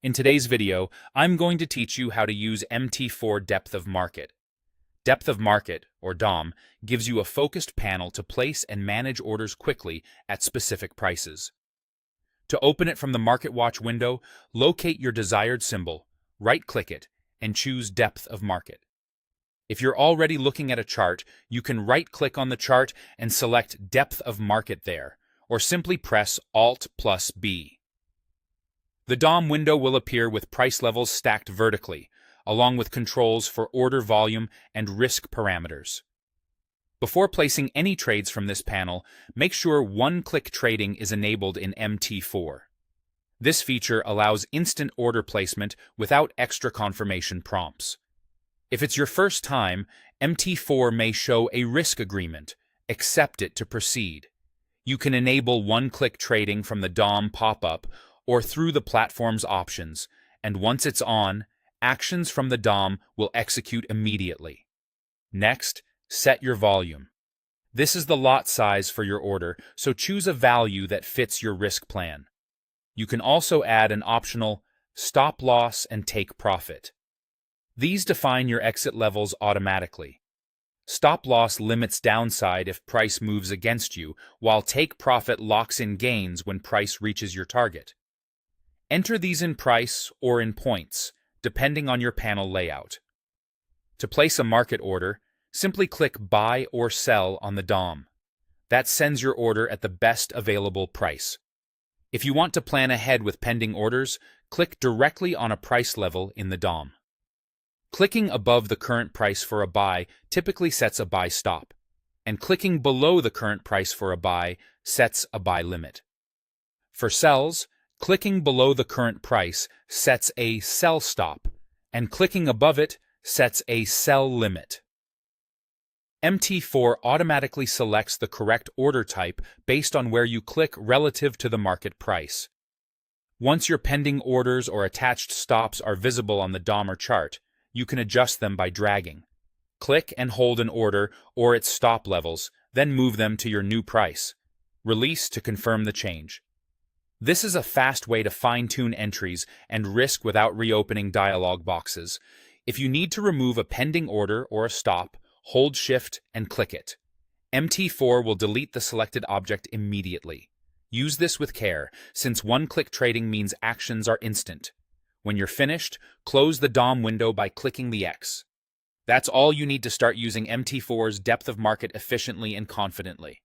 In today's video, I'm going to teach you how to use MT4 Depth of Market. Depth of Market, or DOM, gives you a focused panel to place and manage orders quickly at specific prices. To open it from the Market Watch window, locate your desired symbol, right-click it, and choose Depth of Market. If you're already looking at a chart, you can right-click on the chart and select Depth of Market there, or simply press Alt+B. The DOM window will appear with price levels stacked vertically, along with controls for order volume and risk parameters. Before placing any trades from this panel, make sure one-click trading is enabled in MT4. This feature allows instant order placement without extra confirmation prompts. If it's your first time, MT4 may show a risk agreement. Accept it to proceed. You can enable one-click trading from the DOM pop-up or through the platform's options, and once it's on, actions from the DOM will execute immediately. Next, set your volume. This is the lot size for your order, so choose a value that fits your risk plan. You can also add an optional stop loss and take profit. These define your exit levels automatically. Stop loss limits downside if price moves against you, while take profit locks in gains when price reaches your target. Enter these in price or in points, depending on your panel layout. To place a market order, simply click Buy or Sell on the DOM. That sends your order at the best available price. If you want to plan ahead with pending orders, click directly on a price level in the DOM. Clicking above the current price for a buy typically sets a buy stop, and clicking below the current price for a buy sets a buy limit. For sells, clicking below the current price sets a sell stop, and clicking above it sets a sell limit. MT4 automatically selects the correct order type based on where you click relative to the market price. Once your pending orders or attached stops are visible on the DOM or chart, you can adjust them by dragging. Click and hold an order or its stop levels, then move them to your new price. Release to confirm the change. This is a fast way to fine-tune entries and risk without reopening dialog boxes. If you need to remove a pending order or a stop, hold Shift and click it. MT4 will delete the selected object immediately. Use this with care, since one-click trading means actions are instant. When you're finished, close the DOM window by clicking the X. That's all you need to start using MT4's depth of market efficiently and confidently.